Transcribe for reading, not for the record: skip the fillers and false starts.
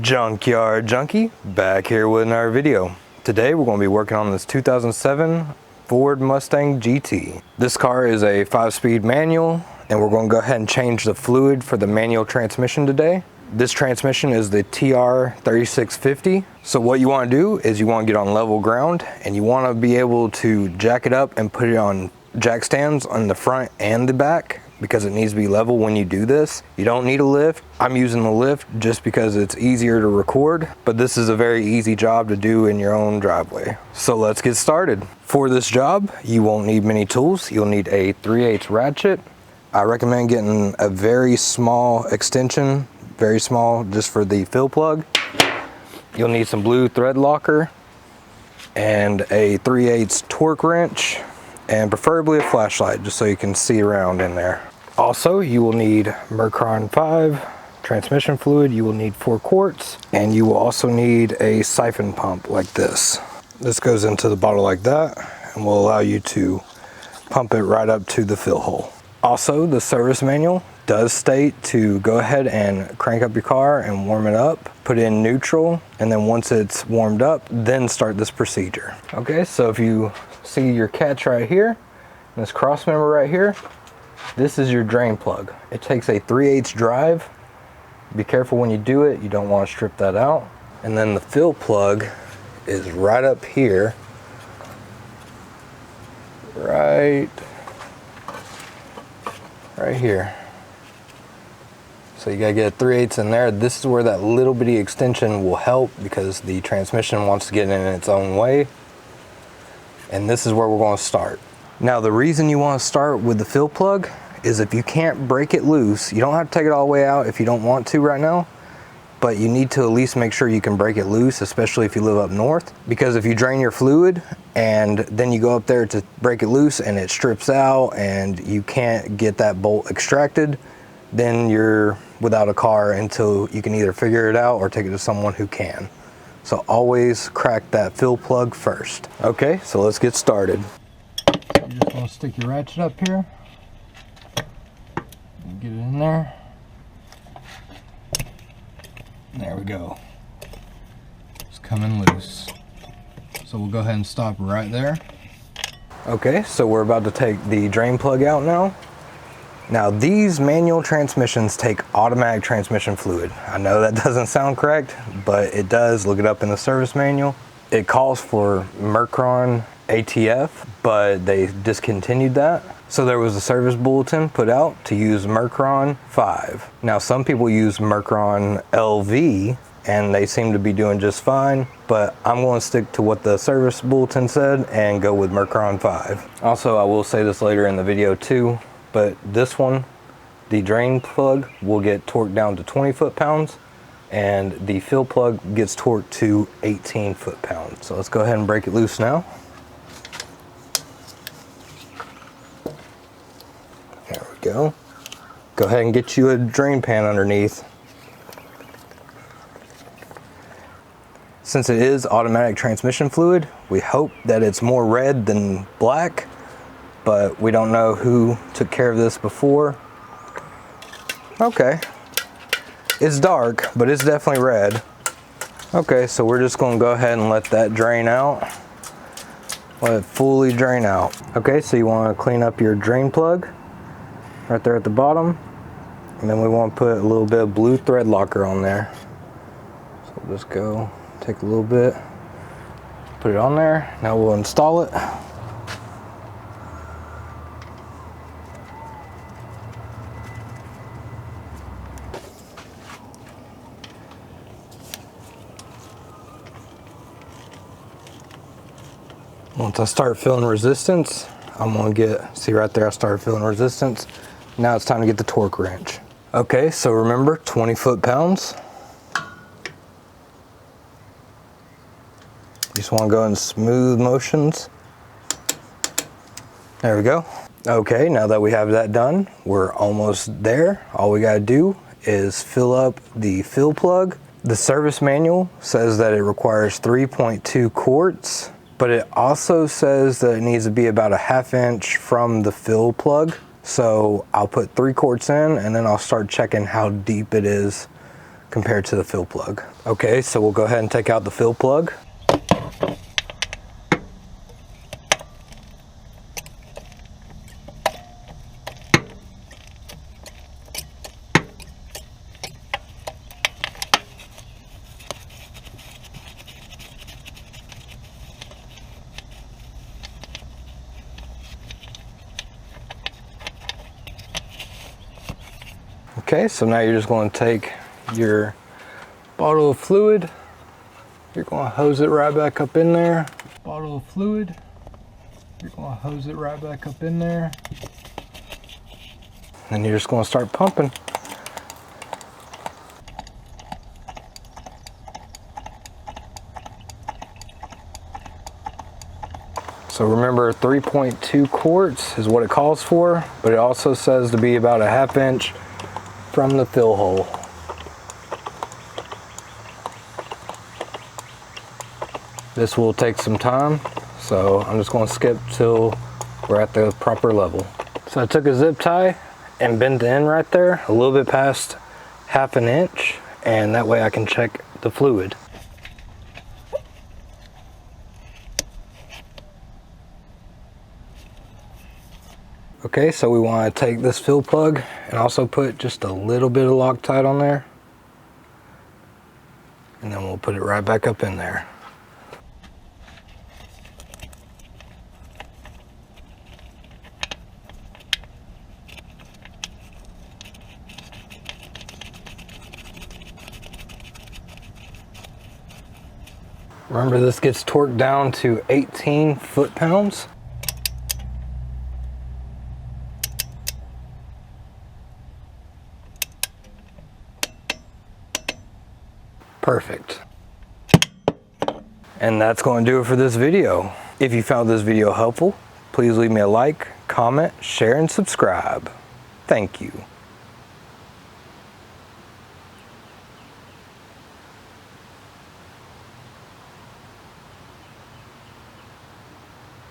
Junkyard Junkie back here with another video. Today we're going to be working on this 2007 Ford Mustang GT. This car is a 5-speed manual and we're going to go ahead and change the fluid for the manual transmission today. This transmission is the TR3650. So what you want to do is you want to get on level ground and you want to be able to jack it up and put it on jack stands on the front and the back, because it needs to be level when you do this. You don't need a lift. I'm using the lift just because it's easier to record, but this is a very easy job to do in your own driveway. So let's get started. For this job, you won't need many tools. You'll need a 3/8 ratchet. I recommend getting a very small extension, very small, just for the fill plug. You'll need some blue thread locker and a 3/8 torque wrench, and preferably a flashlight just so you can see around in there. Also, you will need Mercron 5 transmission fluid. You will need 4 quarts, and you will also need a siphon pump like this. This goes into the bottle like that and will allow you to pump it right up to the fill hole. Also, the service manual does state to go ahead and crank up your car and warm it up, put it in neutral, and then once it's warmed up, then start this procedure. Okay, so if you see your catch right here, this cross member right here, this is your drain plug. It takes a 3/8 drive. Be careful when you do it, you don't want to strip that out. And then the fill plug is right up here, right here. So you gotta get a 3/8 in there. This is where that little bitty extension will help, because the transmission wants to get in its own way. And this is where we're going to start. Now, the reason you want to start with the fill plug is if you can't break it loose, you don't have to take it all the way out if you don't want to right now, but you need to at least make sure you can break it loose, especially if you live up north, because if you drain your fluid and then you go up there to break it loose and it strips out and you can't get that bolt extracted, then you're without a car until you can either figure it out or take it to someone who can. So always crack that fill plug first. Okay, so let's get started. You just want to stick your ratchet up here and get it in there. There we go. It's coming loose. So we'll go ahead and stop right there. Okay, so we're about to take the drain plug out now. Now, these manual transmissions take automatic transmission fluid. I know that doesn't sound correct, but it does. Look it up in the service manual. It calls for Mercron ATF, but they discontinued that. So there was a service bulletin put out to use Mercron 5. Now, some people use Mercron LV, and they seem to be doing just fine, but I'm going to stick to what the service bulletin said and go with Mercron 5. Also, I will say this later in the video too, but this one, the drain plug will get torqued down to 20 foot-pounds, and the fill plug gets torqued to 18 foot-pounds. So let's go ahead and break it loose now. There we go. Go ahead and get you a drain pan underneath. Since it is automatic transmission fluid, we hope that it's more red than black, but we don't know who took care of this before. Okay, it's dark, but it's definitely red. Okay, so we're just going to go ahead and let that drain out. Let it fully drain out. Okay, so you want to clean up your drain plug right there at the bottom, and then we want to put a little bit of blue thread locker on there. So we'll just go take a little bit, put it on there. Now we'll install it. Once I start feeling resistance, I'm gonna see right there, I started feeling resistance. Now it's time to get the torque wrench. Okay, so remember, 20 foot-pounds. You just wanna go in smooth motions. There we go. Okay, now that we have that done, we're almost there. All we gotta do is fill up the fill plug. The service manual says that it requires 3.2 quarts. But it also says that it needs to be about a 1/2 inch from the fill plug. So I'll put 3 quarts in and then I'll start checking how deep it is compared to the fill plug. Okay, so we'll go ahead and take out the fill plug. Okay, so now you're just going to take your bottle of fluid, you're going to hose it right back up in there. Bottle of fluid, you're going to hose it right back up in there. And you're just going to start pumping. So remember, 3.2 quarts is what it calls for, but it also says to be about a 1/2 inch from the fill hole. This will take some time, so I'm just going to skip till we're at the proper level. So I took a zip tie and bent the end right there a little bit past 1/2 inch, and that way I can check the fluid. Okay, so we want to take this fill plug and also put just a little bit of Loctite on there, and then we'll put it right back up in there. Remember, this gets torqued down to 18 foot-pounds. Perfect. And that's going to do it for this video. If you found this video helpful, please leave me a like, comment, share, and subscribe. Thank you.